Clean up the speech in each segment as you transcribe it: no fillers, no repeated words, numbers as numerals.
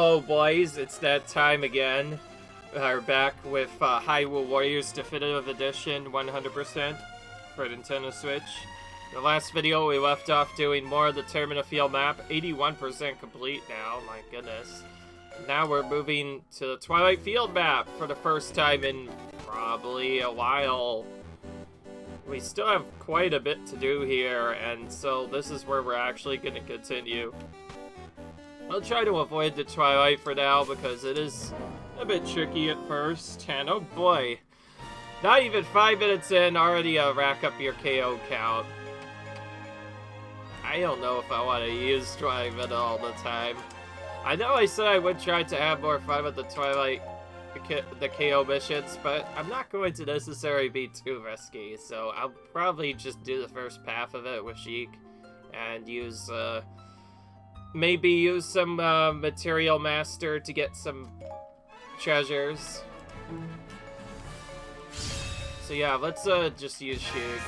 Hello boys, it's that time again. We're back with Hyrule Warriors Definitive Edition 100% for Nintendo Switch. In the last video we left off doing more of the Twilight Field Map, 81% complete now, my goodness. Now we're moving to the Twilight Field Map for the first time in probably a while. We still have quite a bit to do here, and so this is where we're actually going to continue. I'll try to avoid the Twilight for now because it is a bit tricky at first, and oh boy, not even 5 minutes in, already rack up your KO count. I don't know if I want to use Twilight all the time. I know I said I would try to have more fun with the Twilight, the KO missions, but I'm not going to necessarily be too risky, so I'll probably just do the first path of it with Sheik and use, maybe use some Material Master to get some treasures. So yeah, let's just use Sheik.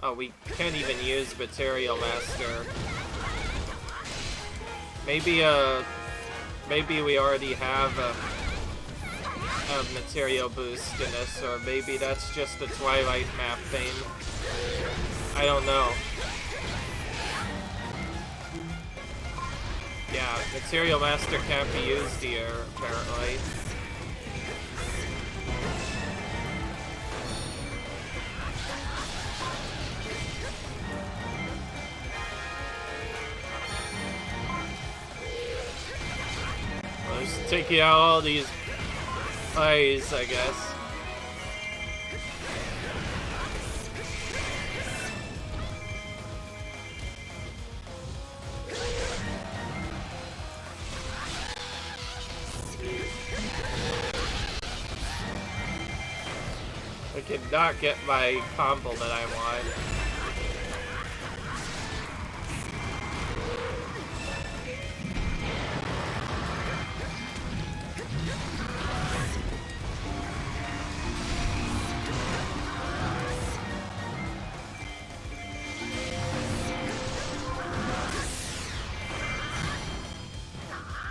Oh, we can't even use Material Master. Maybe we already have a material boost in this, or maybe that's just a Twilight map thing. I don't know. Yeah, Material Master can't be used here, apparently. I'll just take out all these eyes, I guess. I cannot get my combo that I want.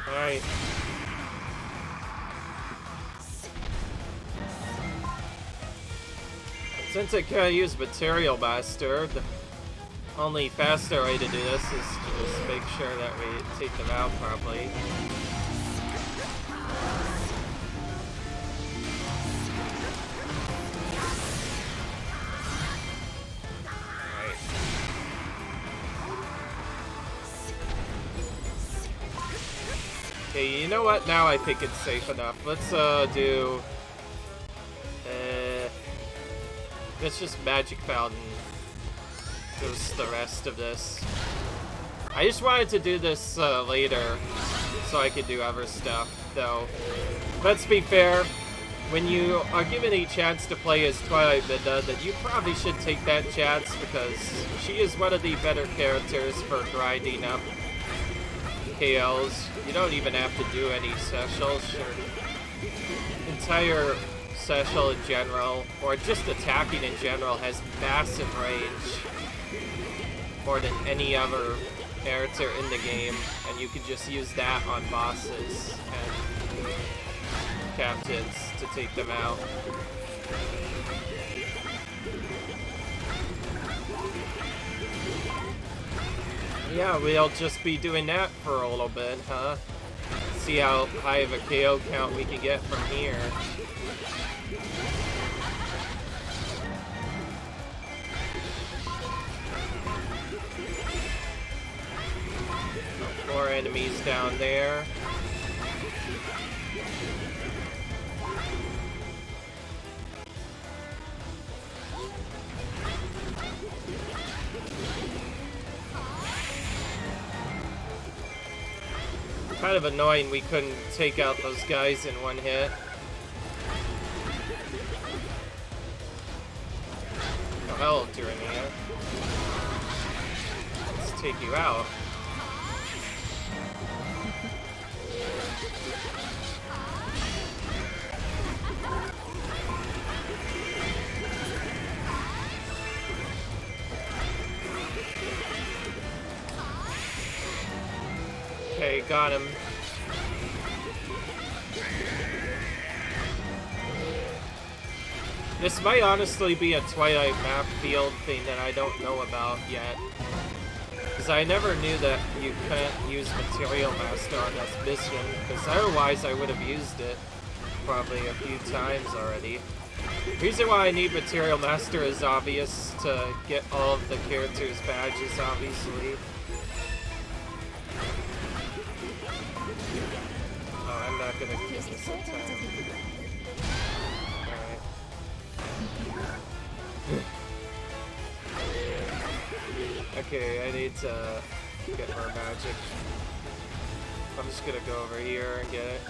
Alright. Since I can't use Material Master, the only faster way to do this is to just make sure that we take them out properly. Okay, you know what? Now I think it's safe enough. Let's do... It's just Magic Fountain. Does the rest of this. I just wanted to do this later, so I could do other stuff, though. Let's be fair. When you are given a chance to play as Twilight Midna, then you probably should take that chance, because she is one of the better characters for grinding up KLs. You don't even have to do any specials. Her entire special in general, or just attacking in general, has massive range. More than any other character in the game. And you can just use that on bosses and captains to take them out. Yeah, we'll just be doing that for a little bit, huh? See how high of a KO count we can get from here. More enemies down there. Kind of annoying we couldn't take out those guys in one hit. Oh, hello, Tyrannia. Let's take you out. Okay, got him. This might honestly be a Twilight Map field thing that I don't know about yet. Because I never knew that you couldn't use Material Master on this mission, because otherwise I would have used it probably a few times already. The reason why I need Material Master is obvious, to get all of the characters' badges, obviously. Oh, I'm not gonna get this in time. Alright. Okay, I need to get more magic. I'm just gonna go over here and get it.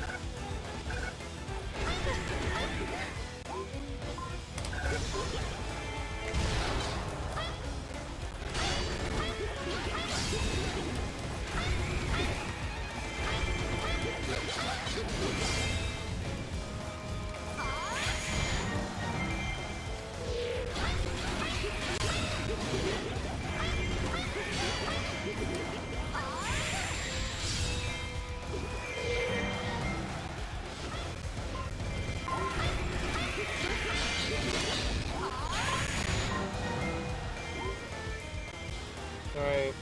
Alright.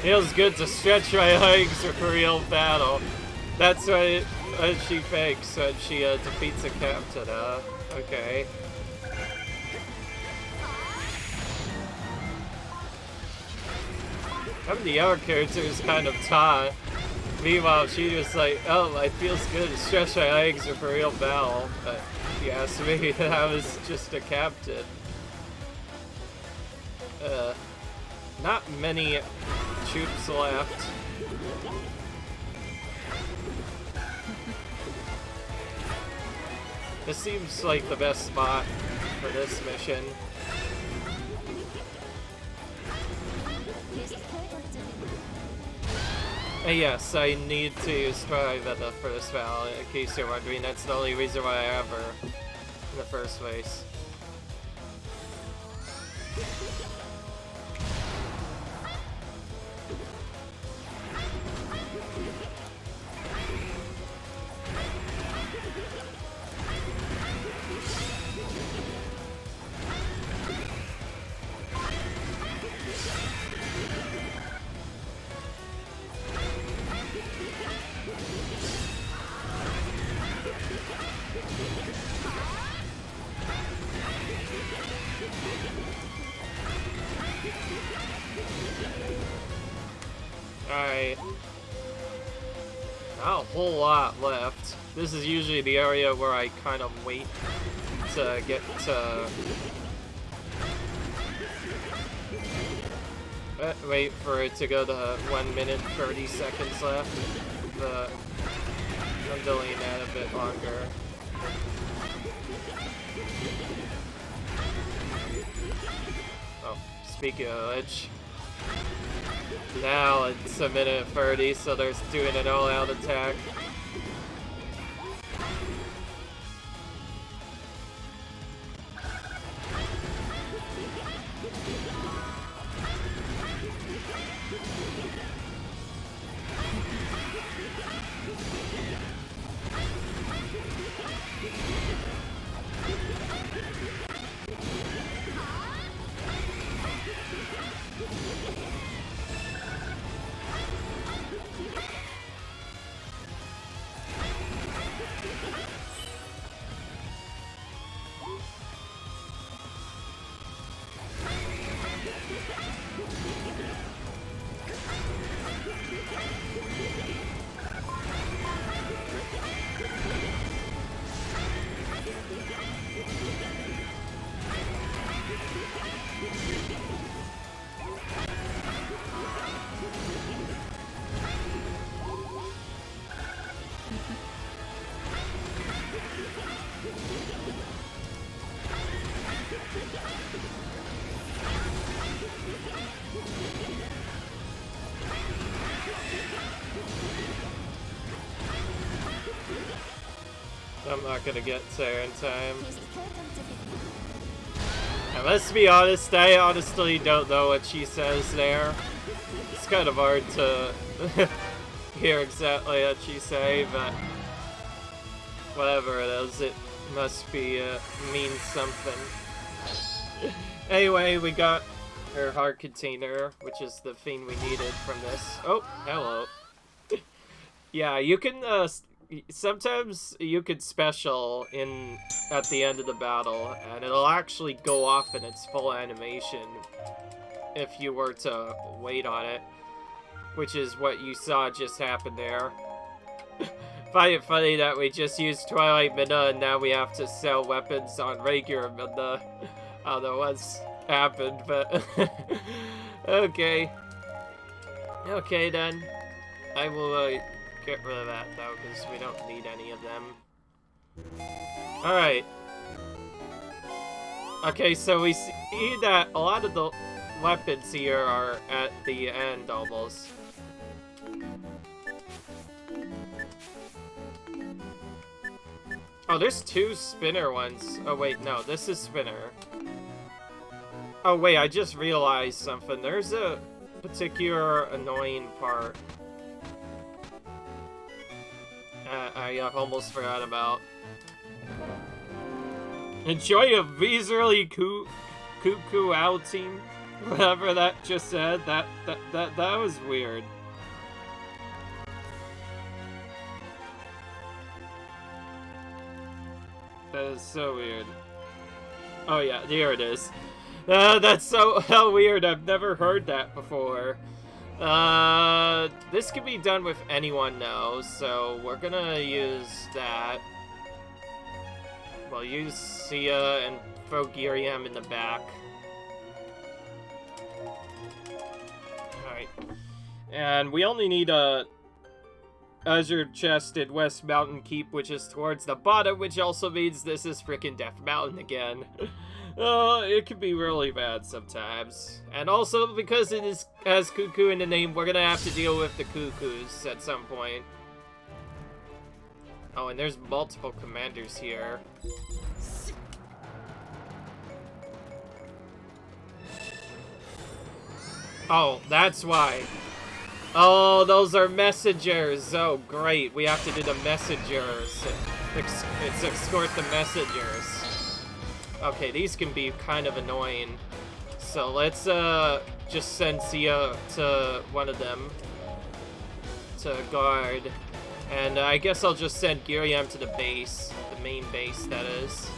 Feels good to stretch my legs for real battle. That's what she fakes when she defeats a captain, okay. Some of the other characters kind of taught. Meanwhile, she was like, oh, it feels good to stretch my legs for real battle. But if you ask me, I was just a captain. Not many troops left. This seems like the best spot for this mission. Yes, I need to use Twilight for this battle, in case you're wondering. That's the only reason why I have her in the first place. Alright. Not a whole lot left. This is usually the area where I kind of wait to get to... wait for it to go to 1 minute 30 seconds left. But I'm delaying that a bit longer. Oh, speaking of which... Now it's 1 minute 30, so they're doing an all-out attack. I'm not gonna get there in time. I'm Let's be honest, I honestly don't know what she says there. It's kind of hard to hear exactly what she say, but whatever it is, it must be means something. Anyway, we got her heart container, which is the thing we needed from this. Oh, hello. Yeah, you can sometimes you could special at the end of the battle, and it'll actually go off in its full animation if you were to wait on it, which is what you saw just happen there. Find it funny that we just used Twilight Mina and now we have to sell weapons on regular Mina. I don't know what's happened, but okay. Okay then. I will get rid of that though, because we don't need any of them. Alright. Okay, so we see that a lot of the weapons here are at the end almost. Oh, there's two spinner ones. Oh wait, no, this is spinner. Oh wait, I just realized something. There's a particular annoying part I almost forgot about. Enjoy a visually cuckoo outing. Whatever that just said, that was weird. That is so weird. Oh yeah, here it is. That's so weird. I've never heard that before. This can be done with anyone now, so we're gonna use that. We'll use Sia and throw Giriam in the back. Alright. And we only need a Azure Chest at West Mountain Keep, which is towards the bottom, which also means this is frickin' Death Mountain again. It can be really bad sometimes. And also, because it has Cucco in the name, we're gonna have to deal with the Cuccos at some point. Oh, and there's multiple commanders here. Oh, that's why. Oh, those are messengers. Oh, great. We have to do the messengers. It's escort the messengers. Okay, these can be kind of annoying. So let's just send Sia to one of them to guard. And I guess I'll just send Giriam to the base, the main base, that is.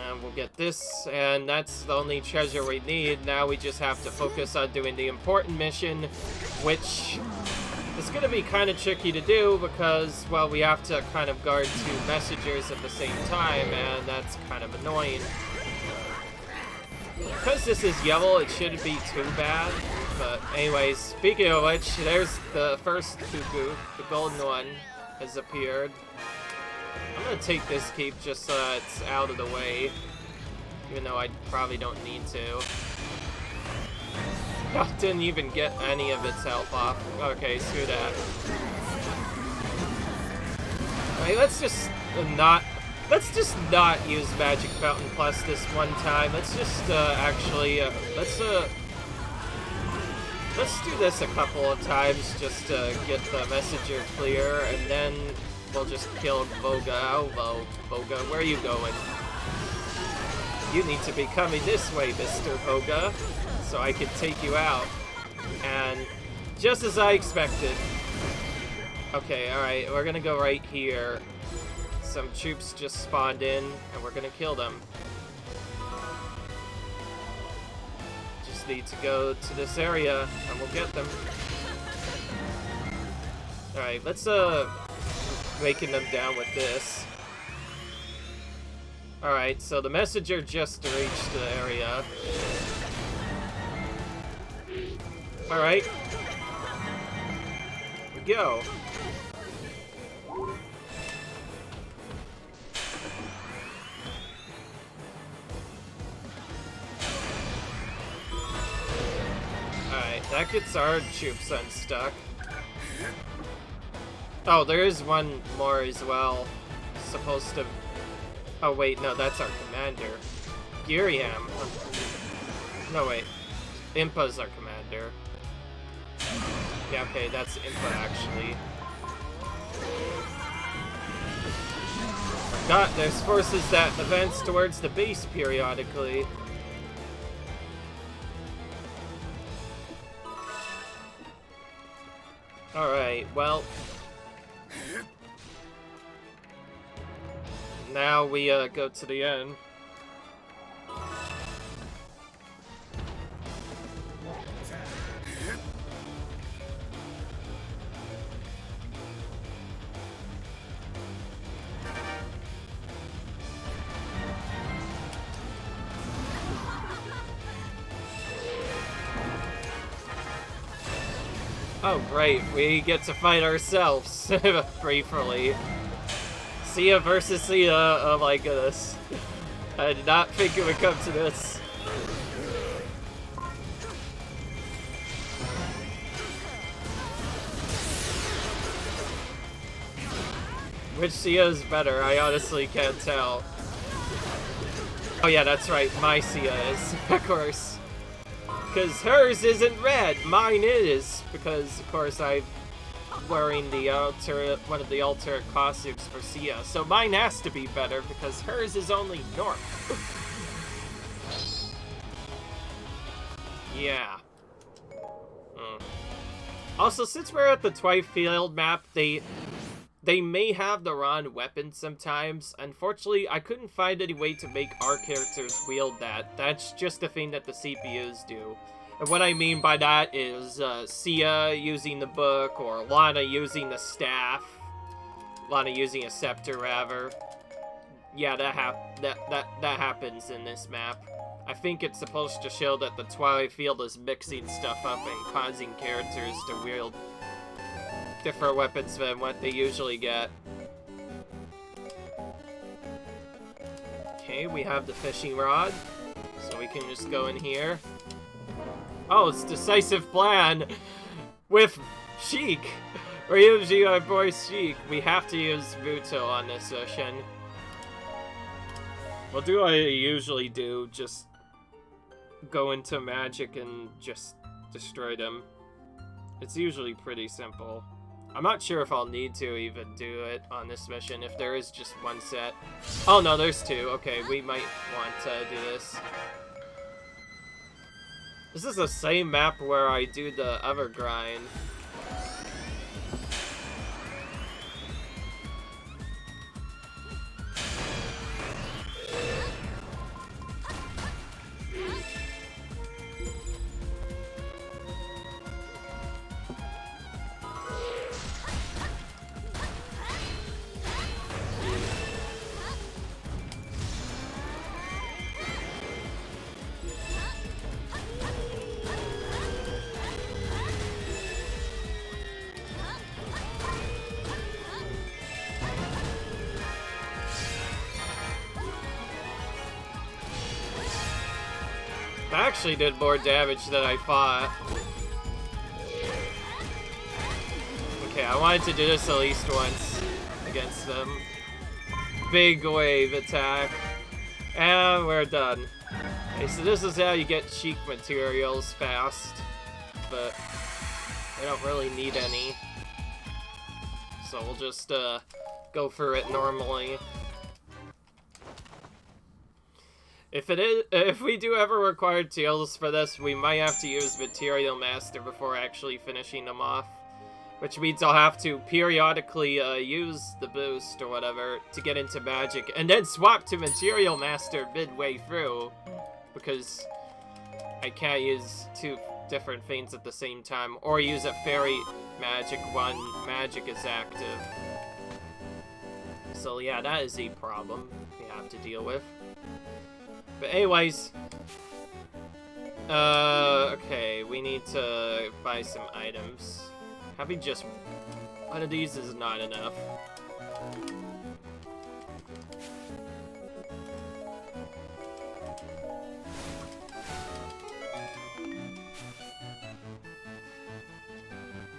And we'll get this, and that's the only treasure we need. Now we just have to focus on doing the important mission, which is going to be kind of tricky to do because, well, we have to kind of guard two messengers at the same time, and that's kind of annoying. Because this is yellow, it shouldn't be too bad. But anyways, speaking of which, there's the first Cucco, the golden one, has appeared. I'm gonna take this keep just so that it's out of the way, even though I probably don't need to. I didn't even get any of its health off. Okay, screw that. Alright, let's just not use Magic Fountain Plus this one time. Let's just actually let's do this a couple of times just to get the messenger clear, and then we'll just kill Voga. Oh, Voga, where are you going? You need to be coming this way, Mr. Voga, so I can take you out. And just as I expected. Okay, alright, we're gonna go right here. Some troops just spawned in, and we're gonna kill them. Just need to go to this area, and we'll get them. Alright, let's, breaking them down with this. Alright, so the messenger just reached the area. Alright. Here we go. Alright, that gets our troops unstuck. Oh, there is one more as well. Supposed to... Oh wait, no, that's our commander. Giriam. No, wait. Impa's our commander. Yeah, okay, that's Impa, actually. Forgot there's forces that advance towards the base periodically. Alright, well... Now we go to the end. Oh great, we get to fight ourselves briefly. Sia versus Sia, oh my goodness. I did not think it would come to this. Which Sia is better? I honestly can't tell. Oh yeah, that's right, my Sia is, of course. Because hers isn't red, mine is. Because, of course, I'm wearing the one of the alternate costumes for Sia. So mine has to be better because hers is only north. Yeah. Also, since we're at the Twilight Field Map, they may have the wrong weapons sometimes. Unfortunately, I couldn't find any way to make our characters wield that. That's just a thing that the CPUs do. And what I mean by that is Sia using the book, or Lana using the staff. Lana using a scepter, rather. Yeah, that happens in this map. I think it's supposed to show that the Twilight Field is mixing stuff up and causing characters to wield different weapons than what they usually get. Okay, we have the fishing rod, so we can just go in here. Oh, it's Decisive Plan with Sheik. We're using our boy Sheik. We have to use Muto on this mission. What do I usually do? Just go into magic and just destroy them. It's usually pretty simple. I'm not sure if I'll need to even do it on this mission, if there is just one set. Oh no, there's two. Okay, we might want to do this. This is the same map where I do the other grind. I actually did more damage than I thought. Okay, I wanted to do this at least once against them. Big wave attack. And we're done. Okay, so this is how you get cheap materials fast. But I don't really need any. So we'll just go for it normally. If we do ever require tails for this, we might have to use Material Master before actually finishing them off. Which means I'll have to periodically use the boost or whatever to get into magic, and then swap to Material Master midway through. Because I can't use two different things at the same time, or use a fairy magic when magic is active. So yeah, that is a problem we have to deal with. But anyways, okay, we need to buy some items. Having just one of these is not enough.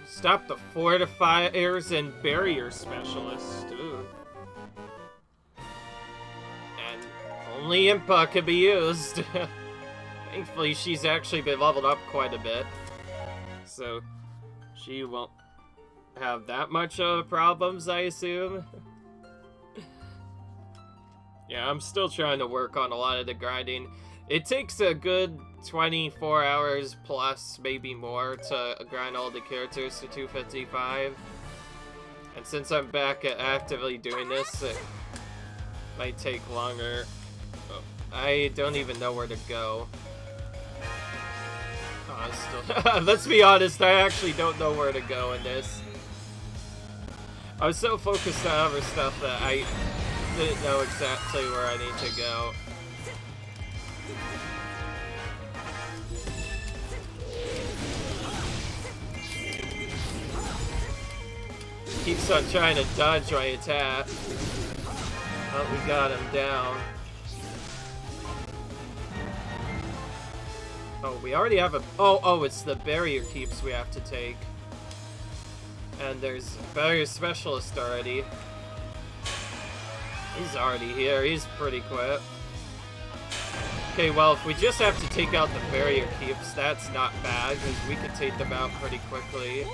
Stop the fortifiers and barrier specialist. Ooh. And only Impa could be used. Thankfully, she's actually been leveled up quite a bit. So, she won't have that much problems, I assume. Yeah, I'm still trying to work on a lot of the grinding. It takes a good 24 hours plus, maybe more, to grind all the characters to 255. And since I'm back at actively doing this, it might take longer. Oh, I don't even know where to go. Oh, let's be honest, I actually don't know where to go in this. I was so focused on other stuff that I didn't know exactly where I need to go. Keeps on trying to dodge my attack. Oh, we got him down. Oh, we already have a... Oh, it's the barrier keeps we have to take. And there's barrier specialist already. He's already here. He's pretty quick. Okay, well, if we just have to take out the barrier keeps, that's not bad, because we can take them out pretty quickly.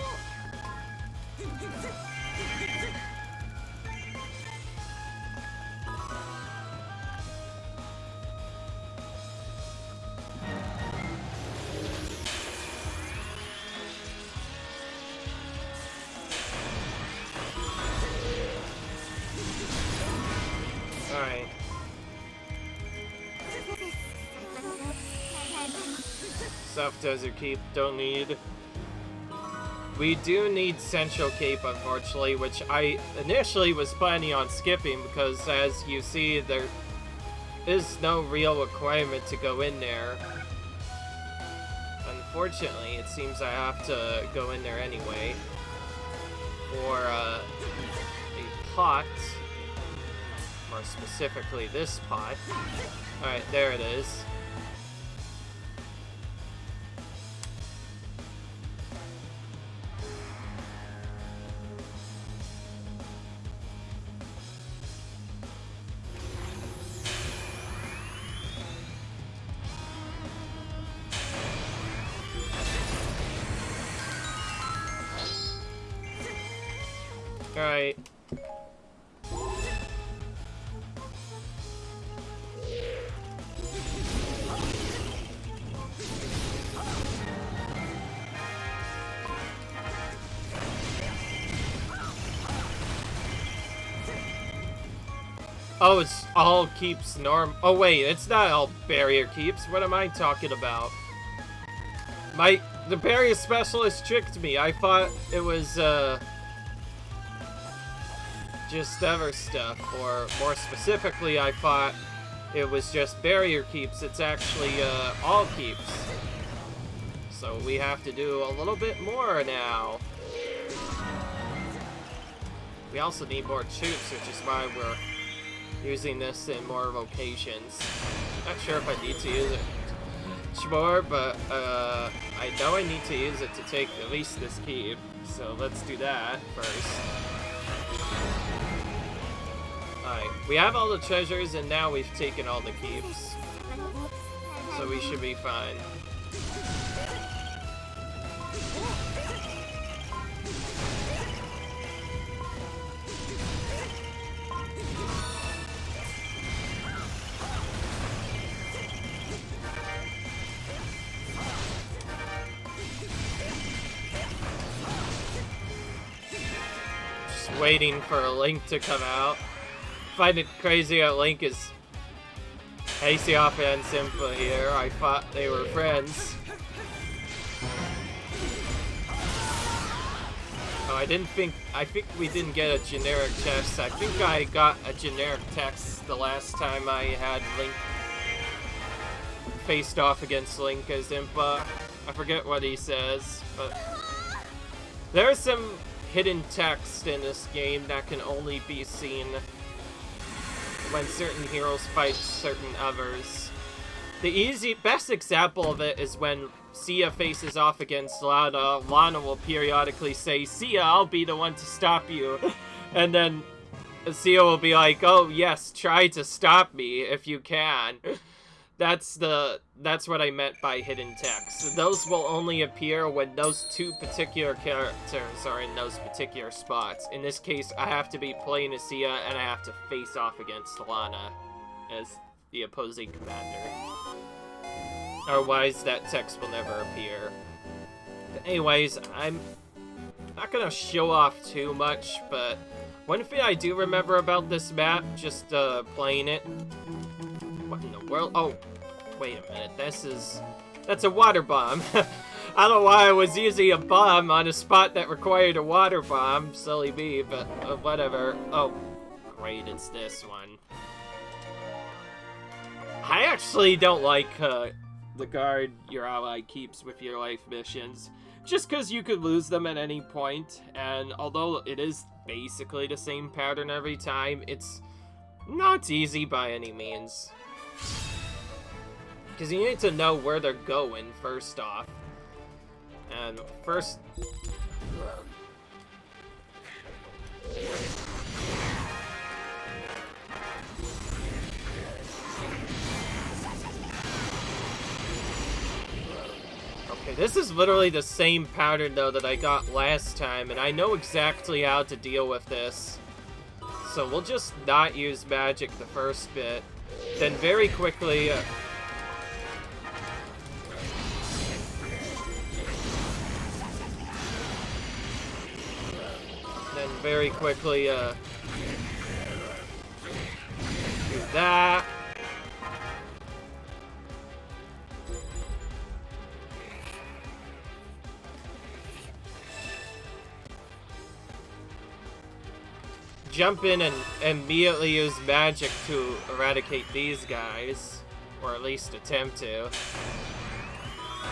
Alright. Soft Desert Keep, don't need. We do need Central Cape, unfortunately, which I initially was planning on skipping because, as you see, there is no real requirement to go in there. Unfortunately, it seems I have to go in there anyway for a pot. More specifically, this pot. Alright, there it is. Alright. Oh, it's all keeps norm. Oh wait, it's not all barrier keeps. What am I talking about? The barrier specialist tricked me. I thought it was just other stuff, or more specifically, I thought it was just barrier keeps. It's actually all keeps. So we have to do a little bit more now. We also need more troops, which is why we're using this in more locations. Not sure if I need to use it more, but I know I need to use it to take at least this keep. So let's do that first. Alright, we have all the treasures and now we've taken all the keeps. So we should be fine. Waiting for a Link to come out. I find it crazy how Link is Asioff and Simpa here. I thought they were friends. Oh, I think we didn't get a generic text. I think I got a generic text the last time I had Link faced off against Link as Impa. I forget what he says, but there's some hidden text in this game that can only be seen when certain heroes fight certain others. The best example of it is when Sia faces off against Lana. Lana will periodically say, "Sia, I'll be the one to stop you." And then Sia will be like, oh yes, try to stop me if you can. That's what I meant by hidden text. Those will only appear when those two particular characters are in those particular spots. In this case, I have to be playing as Sia, and I have to face off against Lana as the opposing commander. Otherwise, that text will never appear. But anyways, I'm not gonna show off too much, but one thing I do remember about this map, just playing it. What in the world? Oh, wait a minute. That's a water bomb. I don't know why I was using a bomb on a spot that required a water bomb. Silly me, but whatever. Oh, great, it's this one. I actually don't like the guard your ally keeps with your life missions. Just because you could lose them at any point, and although it is basically the same pattern every time, it's not easy by any means. Because you need to know where they're going, first off. And first... Okay, this is literally the same pattern, though, that I got last time, and I know exactly how to deal with this. So we'll just not use magic the first bit. Then very quickly... Then very quickly, do that. Jump in and immediately use magic to eradicate these guys. Or at least attempt to.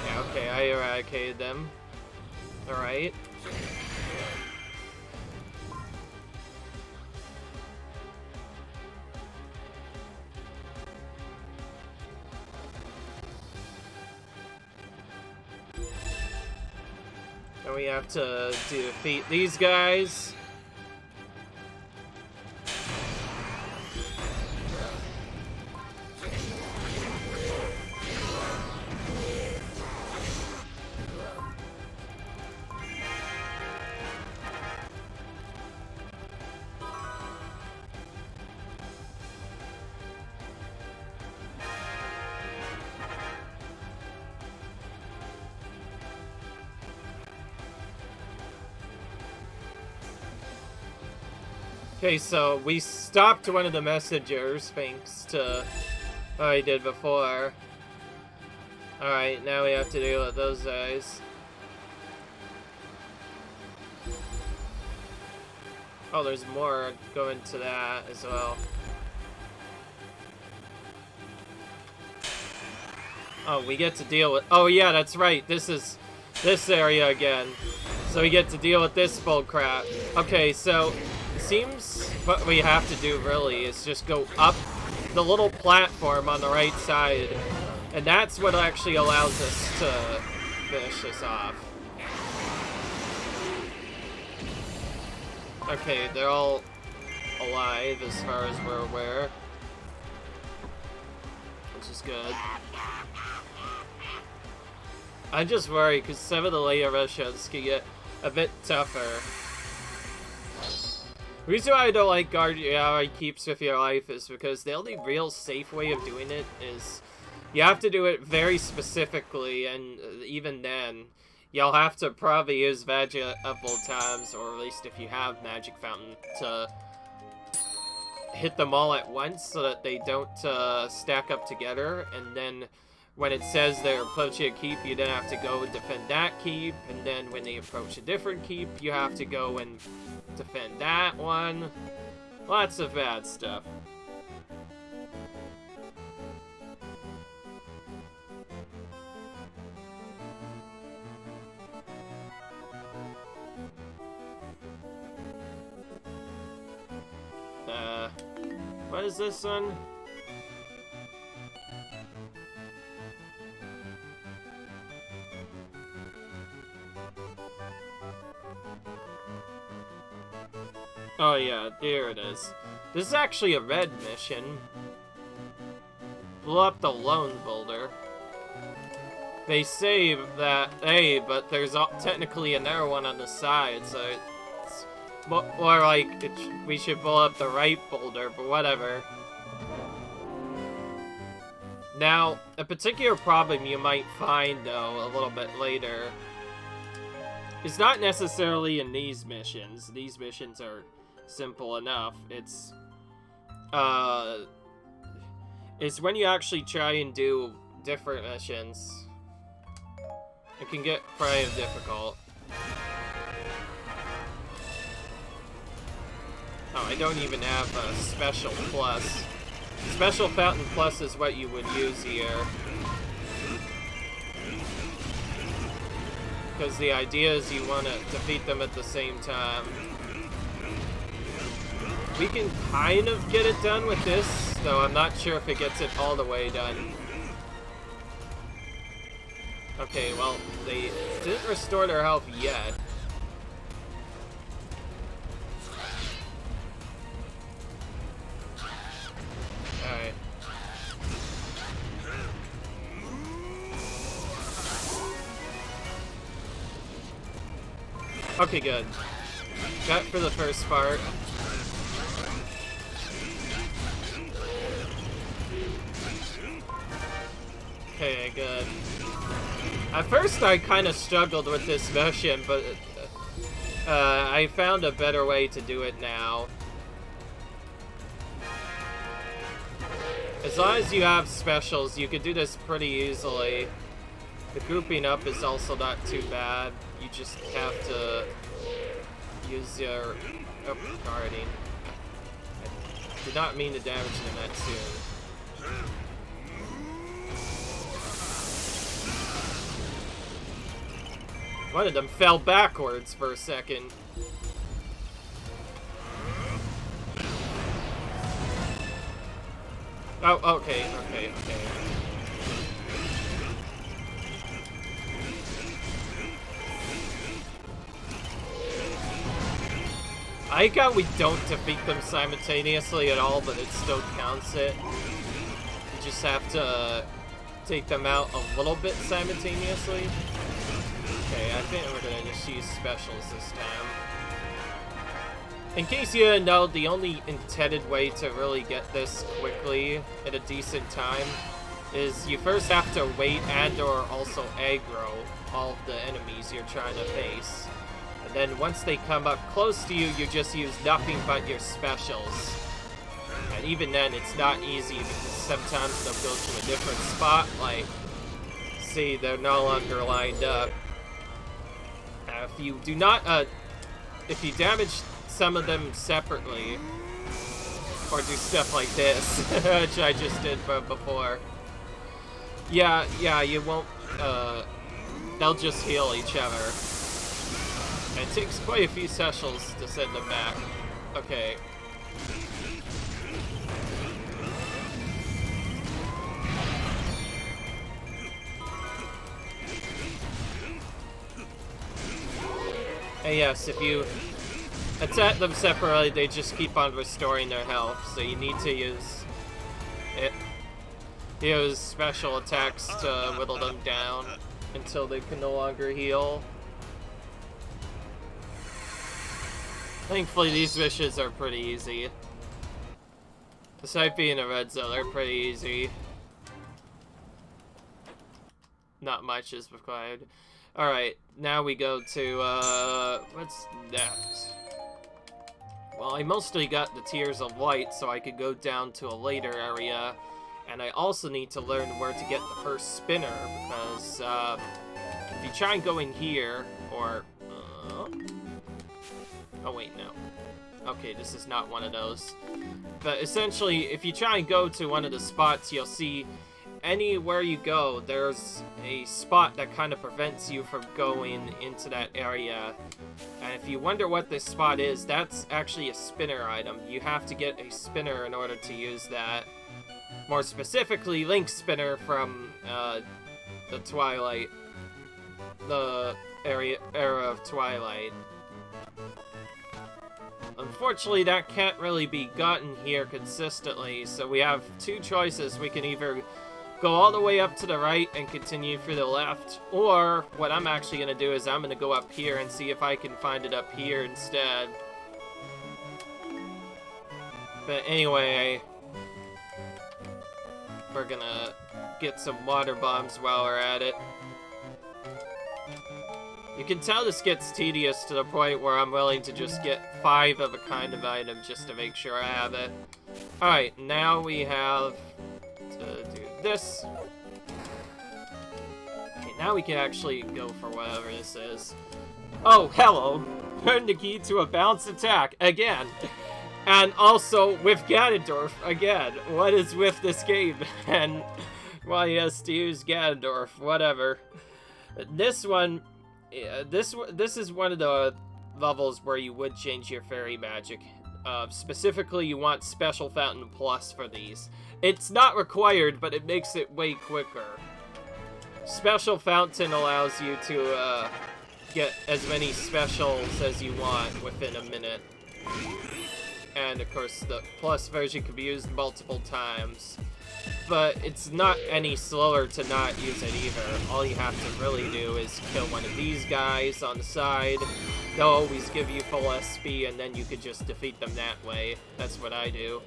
Yeah, okay, I eradicated them. Alright. Then we have to defeat these guys. Okay, so we stopped one of the messengers, thanks to what I did before. Alright, now we have to deal with those guys. Oh, there's more going to that as well. Oh, we get to deal with... Oh, yeah, that's right. This is this area again. So we get to deal with this bullcrap. Okay, so... Seems what we have to do really is just go up the little platform on the right side, and that's what actually allows us to finish this off. Okay, they're all alive as far as we're aware, which is good. I'm just worried because some of the later missions can get a bit tougher. The reason why I don't like guard your ally keeps with your life is because the only real safe way of doing it is you have to do it very specifically, and even then, you'll have to probably use magic a couple times, or at least if you have Magic Fountain, to hit them all at once so that they don't stack up together, and then when it says they're approaching a keep, you then have to go and defend that keep, and then when they approach a different keep, you have to go and defend that one. Lots of bad stuff. What is this one? Oh yeah, there it is. This is actually a red mission. Blow up the lone boulder. They say that, hey, but there's technically another one on the side, so it's more like we should blow up the right boulder, but whatever. Now, a particular problem you might find, though, a little bit later, is not necessarily in these missions. These missions are simple enough. It's when you actually try and do different missions. It can get pretty difficult. Oh, I don't even have a Special Plus. Special Fountain Plus is what you would use here. Because the idea is you want to defeat them at the same time. We can kind of get it done with this, though I'm not sure if it gets it all the way done. Okay, well, they didn't restore their health yet. Alright. Okay, good. Got it for the first part. Okay, good. At first I kind of struggled with this mission, but I found a better way to do it now. As long as you have specials, you can do this pretty easily. The grouping up is also not too bad. You just have to use your guarding. I did not mean to damage them that soon. One of them fell backwards for a second. Oh, okay. I like how we don't defeat them simultaneously at all, but it still counts it. You just have to take them out a little bit simultaneously. Okay, I think we're gonna just use specials this time. In case you didn't know, the only intended way to really get this quickly at a decent time is you first have to wait and or also aggro all of the enemies you're trying to face. And then once they come up close to you, you just use nothing but your specials. And even then, it's not easy because sometimes they'll go to a different spot, like, see, they're no longer lined up. If you do not, if you damage some of them separately, or do stuff like this, which I just did before, yeah, you won't, they'll just heal each other. And it takes quite a few specials to send them back. Okay. And yes, if you attack them separately, they just keep on restoring their health, so you need to use special attacks to whittle them down until they can no longer heal. Thankfully, these missions are pretty easy. Besides being a red zone, they're pretty easy. Not much is required. Alright, now we go to, what's next? Well, I mostly got the Tears of Light, so I could go down to a later area. And I also need to learn where to get the first spinner, because, if you try and go in here, or, oh wait, no. Okay, this is not one of those. But essentially, if you try and go to one of the spots, you'll see anywhere you go, there's a spot that kind of prevents you from going into that area. And if you wonder what this spot is, that's actually a spinner item. You have to get a spinner in order to use that. More specifically, Link's spinner from the Twilight, the era of Twilight. unfortunately, that can't really be gotten here consistently, so we have two choices. We can either go all the way up to the right and continue through the left, or what I'm actually going to do is I'm going to go up here and see if I can find it up here instead. But anyway, we're going to get some water bombs while we're at it. You can tell this gets tedious to the point where I'm willing to just get 5 of a kind of item just to make sure I have it. Alright, now we have to do this. Okay, now we can actually go for whatever this is. Oh, hello! Turn the key to a balanced attack, again! And also with Ganondorf, again. What is with this game? And why he has to use Ganondorf, whatever. This one... Yeah, this is one of the levels where you would change your fairy magic. Specifically, you want Special Fountain Plus for these. It's not required, but it makes it way quicker. Special Fountain allows you to get as many specials as you want within a minute. And of course, the Plus version can be used multiple times. But it's not any slower to not use it either. All you have to really do is kill one of these guys on the side. They'll always give you full SP, and then you could just defeat them that way. That's what I do.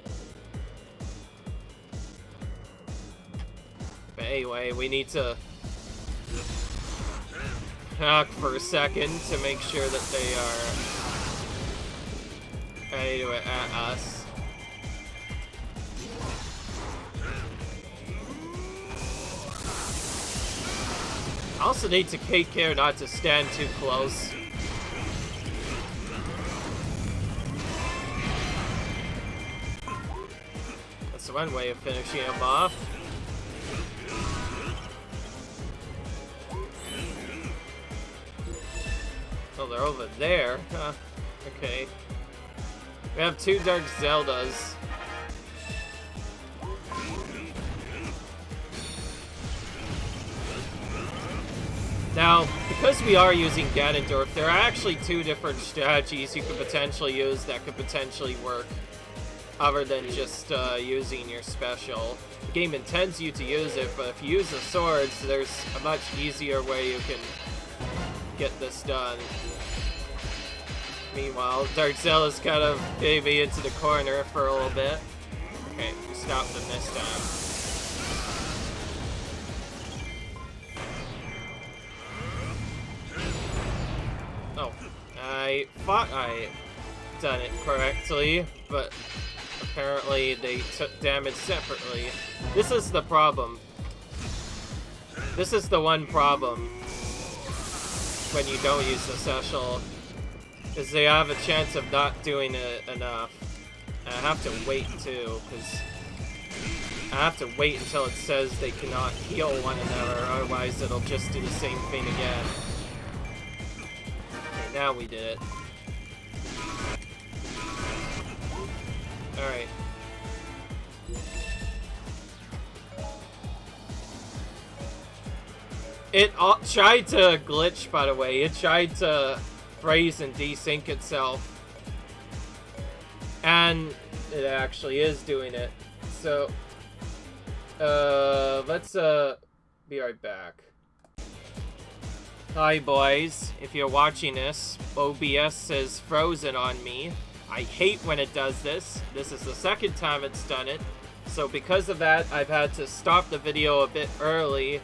But anyway, we need to hack for a second to make sure that they are ready to at us. I also need to take care not to stand too close. That's one way of finishing him off. Oh, they're over there. Huh. Okay. We have 2 Dark Zeldas. Now, because we are using Ganondorf, there are actually 2 different strategies you could potentially use that could potentially work, other than just using your special. The game intends you to use it, but if you use the swords, there's a much easier way you can get this done. Meanwhile, Dark Zelda's kind of getting me into the corner for a little bit. Okay, we stopped them this time. Oh, I thought I done it correctly, but apparently they took damage separately. This is the problem. This is the one problem when you don't use the special, is they have a chance of not doing it enough. And I have to wait too, because I have to wait until it says they cannot heal one another, otherwise it'll just do the same thing again. Okay, now we did it. Alright. It tried to glitch, by the way. It tried to freeze and desync itself. And it actually is doing it. So, let's, be right back. Hi, boys. If you're watching this, OBS says frozen on me. I hate when it does this. This is the second time it's done it. So because of that, I've had to stop the video a bit early.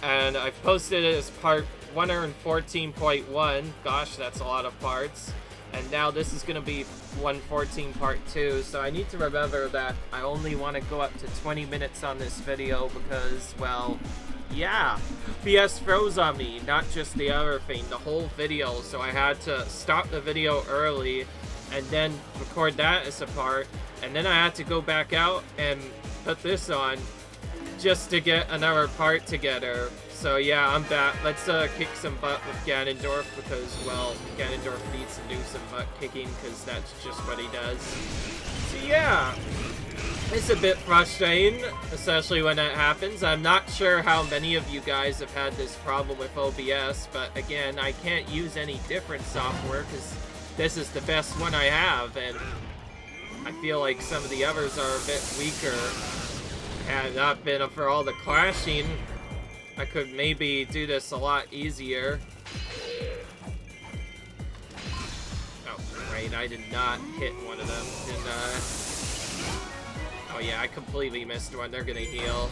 And I've posted it as part 114.1. Gosh, that's a lot of parts. And now this is going to be 114 part 2. So I need to remember that I only want to go up to 20 minutes on this video because, well, yeah, PS froze on me. Not just the other thing, the whole video. So I had to stop the video early and then record that as a part. And then I had to go back out and put this on just to get another part together. So yeah, I'm back. Let's kick some butt with Ganondorf because, well, Ganondorf needs to do some butt kicking because that's just what he does. So yeah, it's a bit frustrating, especially when that happens. I'm not sure how many of you guys have had this problem with OBS, but again, I can't use any different software because this is the best one I have, and I feel like some of the others are a bit weaker. Had it not been for all the clashing, I could maybe do this a lot easier. Oh, right, I did not hit one of them, didn't I? Oh yeah, I completely missed one. They're gonna heal.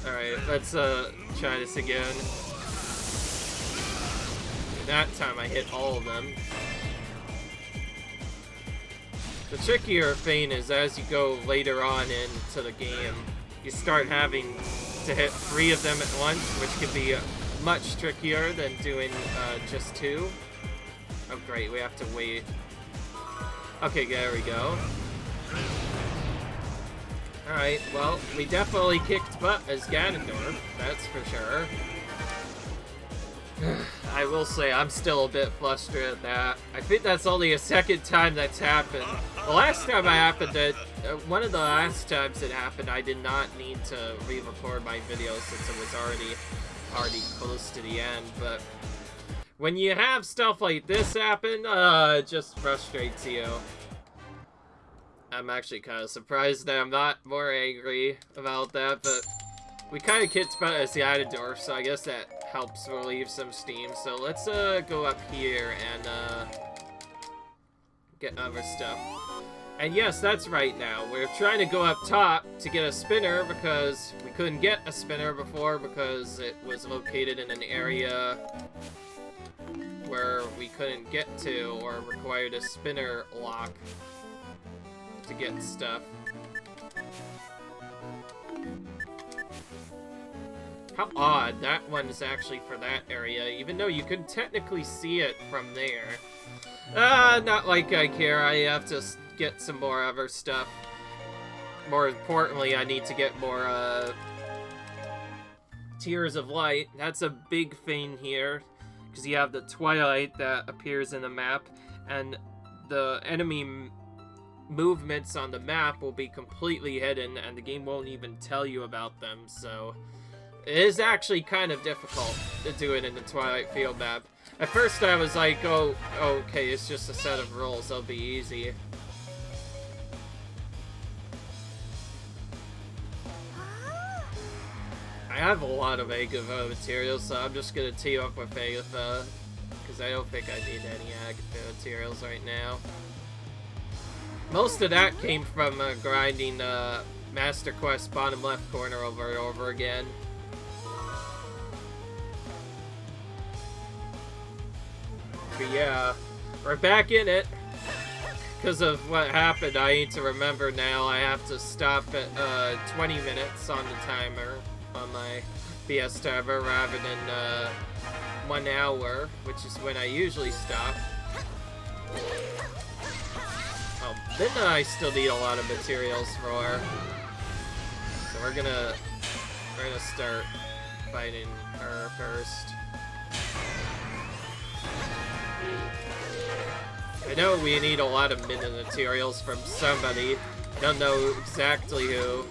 Alright, let's try this again. That time I hit all of them. The trickier thing is as you go later on into the game, you start having to hit 3 of them at once, which can be much trickier than doing just 2. Oh great, we have to wait. Okay, there we go. Alright, well, we definitely kicked butt as Ganondorf, that's for sure. I will say, I'm still a bit flustered at that. I think that's only a second time that's happened. The last time it happened, one of the last times it happened, I did not need to re-record my video since it was already close to the end, but when you have stuff like this happen, it just frustrates you. I'm actually kind of surprised that I'm not more angry about that, but we kind of kicked butt as the Ganondorf, so I guess that helps relieve some steam. So let's go up here and get other stuff. And yes, that's right now. We're trying to go up top to get a spinner because we couldn't get a spinner before because it was located in an area where we couldn't get to or required a spinner lock to get stuff. How odd, that one is actually for that area, even though you can technically see it from there. Not like I care, I have to get some more other stuff. More importantly, I need to get more, Tears of Light. That's a big thing here, because you have the Twilight that appears in the map, and the enemy movements on the map will be completely hidden, and the game won't even tell you about them, so it is actually kind of difficult to do it in the Twilight Field Map. At first I was like, oh, okay, it's just a set of rules, they'll be easy. I have a lot of Agatha materials, so I'm just gonna team up with Agatha, because I don't think I need any Agatha materials right now. Most of that came from grinding Master Quest bottom left corner over and over again. But yeah, we're back in it. Because of what happened, I need to remember now I have to stop at 20 minutes on the timer, on my PS timer, rather than 1 hour, which is when I usually stop. Oh, then I still need a lot of materials for. So we're gonna start fighting her first. I know we need a lot of minute materials from somebody. I don't know exactly who.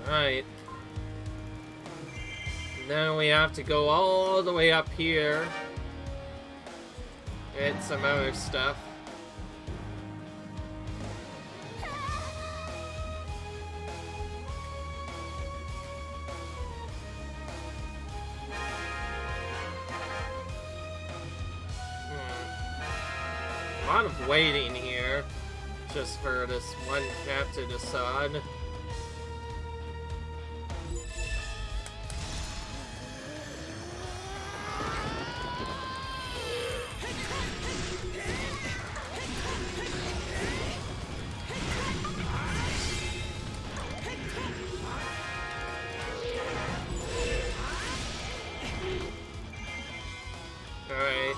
Alright. Now we have to go all the way up here. And some other stuff. A lot of waiting here, just for this one map to decide. Alright.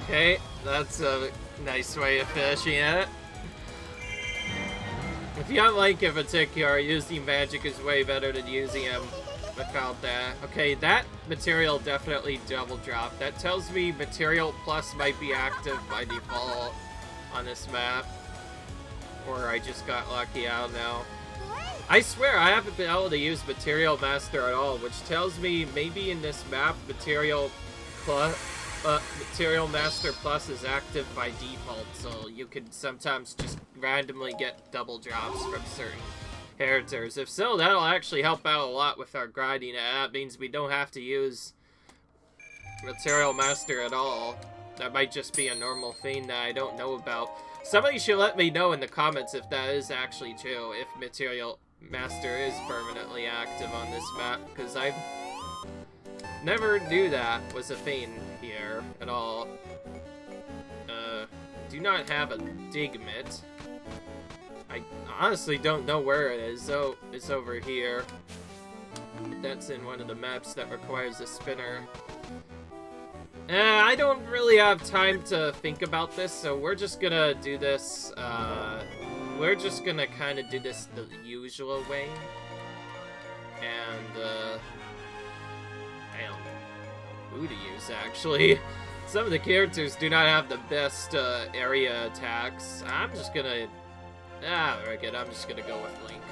Okay, that's a nice way of finishing it. If you don't like in particular, using magic is way better than using them without that. Okay, that material definitely double dropped. That tells me material plus might be active by default on this map. Or I just got lucky, I don't know. I swear I haven't been able to use Material Master at all, which tells me maybe in this map Material Master Plus is active by default, so you can sometimes just randomly get double drops from certain characters. If so, that'll actually help out a lot with our grinding, and that means we don't have to use Material Master at all. That might just be a normal thing that I don't know about. Somebody should let me know in the comments if that is actually true, if Material Master is permanently active on this map, because I never knew that was a thing here at all. Do not have a dig mitt. I honestly don't know where it is. Oh, it's over here. That's in one of the maps that requires a spinner. I don't really have time to think about this, so we're just gonna do this, we're just gonna kind of do this the usual way. And, I don't know who to use, actually. Some of the characters do not have the best, area attacks. I'm just gonna... very good. I'm just gonna go with Link.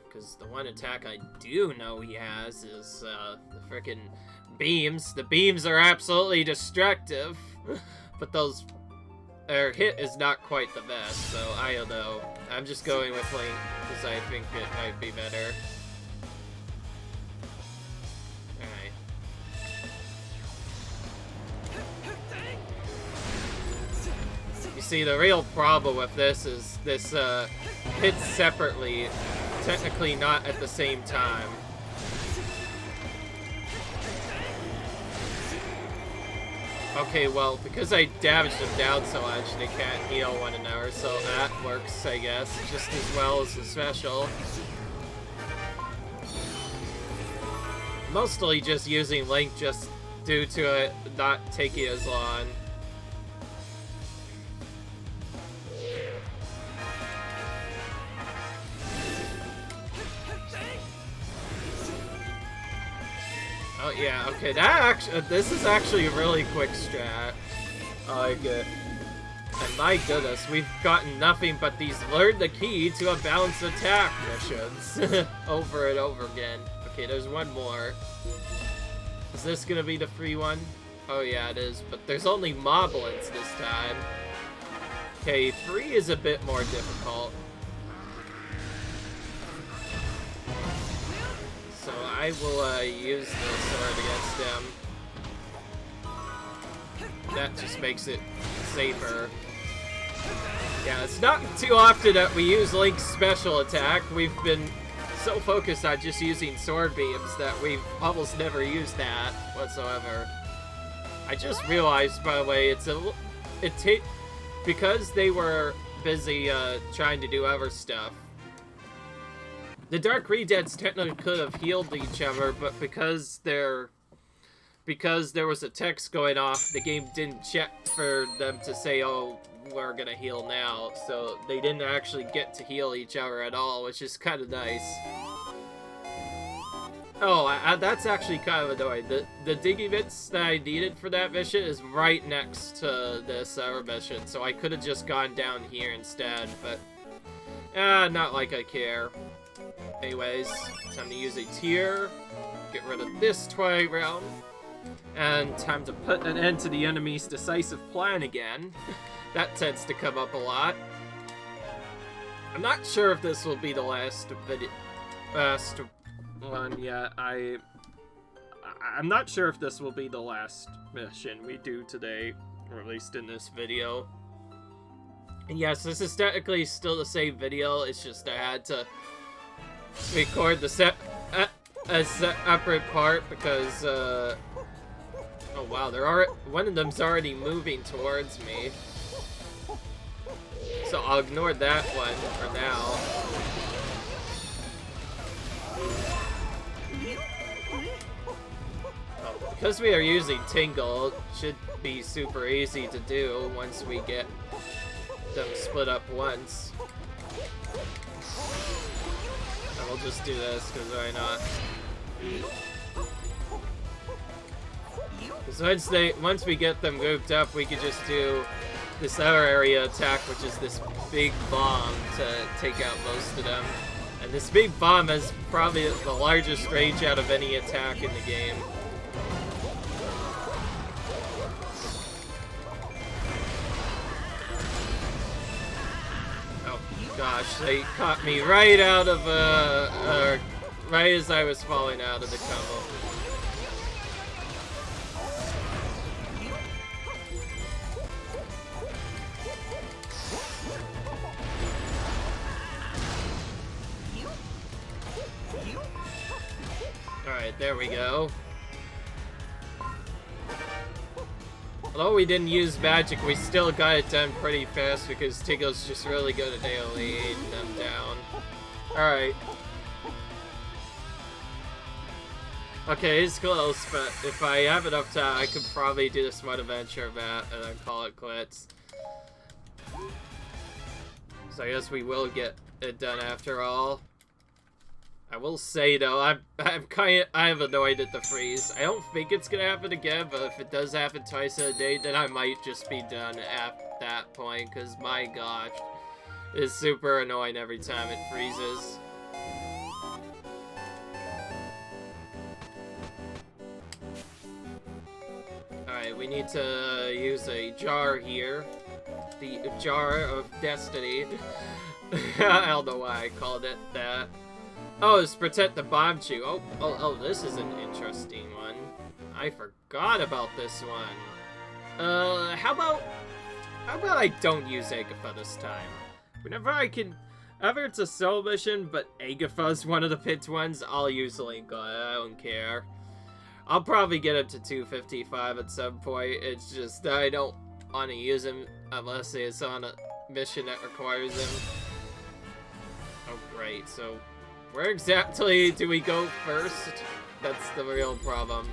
Because the one attack I do know he has is, the frickin' beams. The beams are absolutely destructive. But those... Their hit is not quite the best, so I don't know. I'm just going with Link, because I think it might be better. Alright. You see, the real problem with this is this, hits separately, technically not at the same time. Okay, well, because I damaged them down so much, they can't heal one another, so that works, I guess, just as well as the special. Mostly just using Link just due to it not taking as long. Oh yeah, okay, this is actually a really quick strat. I like it. And my goodness, we've gotten nothing but these learn the key to a balanced attack missions over and over again. Okay, there's one more. Is this gonna be the free one? Oh yeah, it is, but there's only moblins this time. Okay, free is a bit more difficult. So I will use the sword against them. That just makes it safer. Yeah, it's not too often that we use Link's special attack. We've been so focused on just using sword beams that we've almost never used that whatsoever. I just realized, by the way, because they were busy trying to do other stuff. The Dark Redeads technically could have healed each other, but because there was a text going off, the game didn't check for them to say, oh, we're gonna heal now, so they didn't actually get to heal each other at all, which is kind of nice. Oh, that's actually kind of annoying. The Diggy Bits that I needed for that mission is right next to this other mission, so I could have just gone down here instead, but not like I care. Anyways, time to use a tear, get rid of this Twilight Realm, and time to put an end to the enemy's decisive plan again. That tends to come up a lot. I'm not sure if this will be the last one yet. I'm not sure if this will be the last mission we do today, or at least in this video. And yes, this is technically still the same video, it's just I had to record the separate part because, oh wow, one of them's already moving towards me. So I'll ignore that one for now. because we are using Tingle, it should be super easy to do once we get them split up once. And we'll just do this, because why not? Because once we get them grouped up, we could just do this other area attack, which is this big bomb to take out most of them. And this big bomb has probably the largest range out of any attack in the game. Oh gosh, they caught me right out of right as I was falling out of the combo. Alright, there we go. Although we didn't use magic, we still got it done pretty fast because Tingle's just really good at AoEing them down. Alright. Okay, it's close, but if I have enough time, I could probably do this one adventure map and then call it quits. So I guess we will get it done after all. I will say though, I have annoyed at the freeze. I don't think it's gonna happen again, but if it does happen twice in a day, then I might just be done at that point, because my gosh, it's super annoying every time it freezes. Alright, we need to use a jar here. The Jar of Destiny. I don't know why I called it that. Oh, it's protect the bomb chew. Oh, this is an interesting one. I forgot about this one. How about I don't use Agatha this time? Whenever it's a solo mission, but Agatha's one of the picked ones, I'll use Link. I don't care. I'll probably get him to 255 at some point. It's just I don't want to use him unless it's on a mission that requires him. Oh, great. So where exactly do we go first? That's the real problem.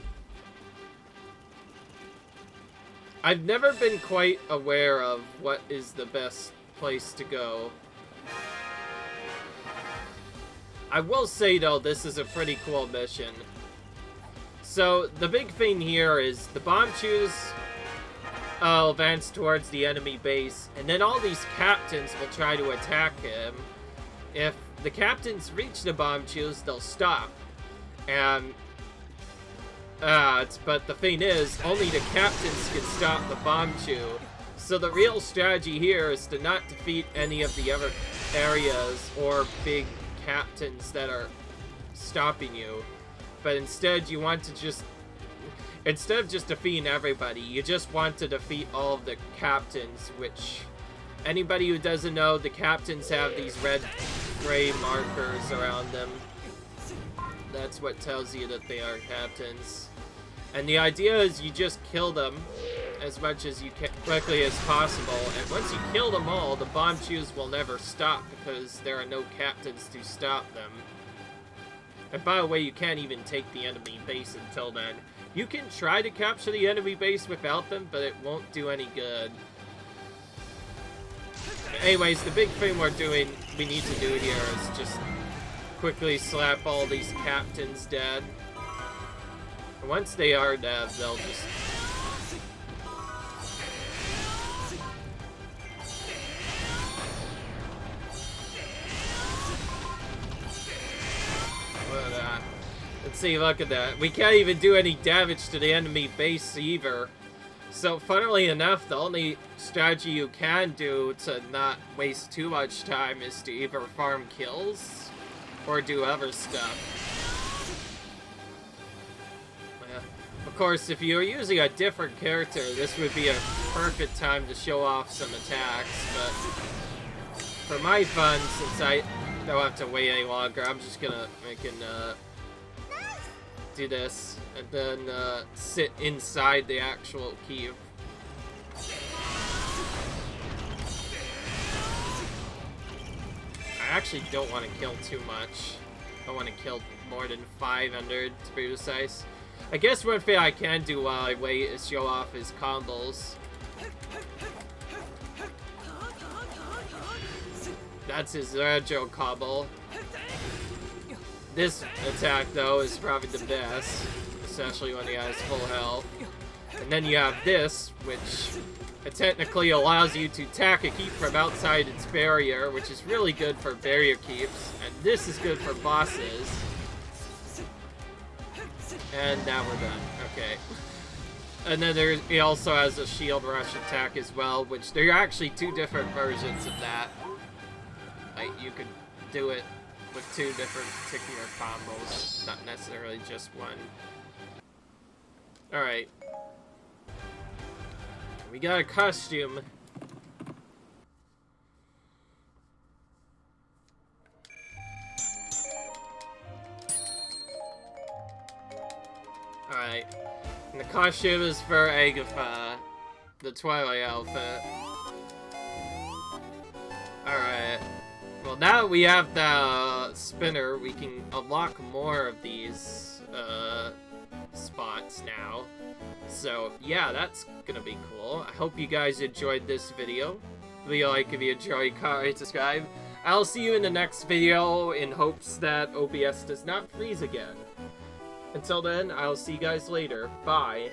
I've never been quite aware of what is the best place to go. I will say though, this is a pretty cool mission. So the big thing here is the bomb chews advance towards the enemy base, and then all these captains will try to attack him. If the captains reach the bomb chews, they'll stop. And but the thing is, only the captains can stop the bomb chew. So the real strategy here is to not defeat any of the other areas or big captains that are stopping you. But instead you want to just, instead of just defeating everybody, you just want to defeat all of the captains, which anybody who doesn't know, the captains have these red-gray markers around them. That's what tells you that they are captains. And the idea is you just kill them as much as you can, quickly as possible, and once you kill them all, the bomb chews will never stop because there are no captains to stop them. And by the way, you can't even take the enemy base until then. You can try to capture the enemy base without them, but it won't do any good. Anyways, the big thing we need to do here is just quickly slap all these captains dead. And once they are dead, they'll just... Let's see, look at that. We can't even do any damage to the enemy base either. So, funnily enough, the only strategy you can do to not waste too much time is to either farm kills or do other stuff. Of course, if you're using a different character, this would be a perfect time to show off some attacks, but for my fun, since I don't have to wait any longer, I'm just gonna do this, and then sit inside the actual cube. I actually don't want to kill too much. I want to kill more than 500 to be precise. I guess one thing I can do while I wait is show off his combos. That's his retro combo. This attack, though, is probably the best, especially when he has full health. And then you have this, which technically allows you to attack a keep from outside its barrier, which is really good for barrier keeps. And this is good for bosses. And now we're done. Okay. And then he also has a shield rush attack as well, which there are actually two different versions of that. Like, you could do it with two different particular combos, not necessarily just one. Alright. We got a costume. Alright. And the costume is for Agatha, the Twilight outfit. Alright. Well, now that we have the spinner, we can unlock more of these spots now. So, yeah, that's gonna be cool. I hope you guys enjoyed this video. Leave a like if you enjoyed, comment, subscribe. I'll see you in the next video in hopes that OBS does not freeze again. Until then, I'll see you guys later. Bye.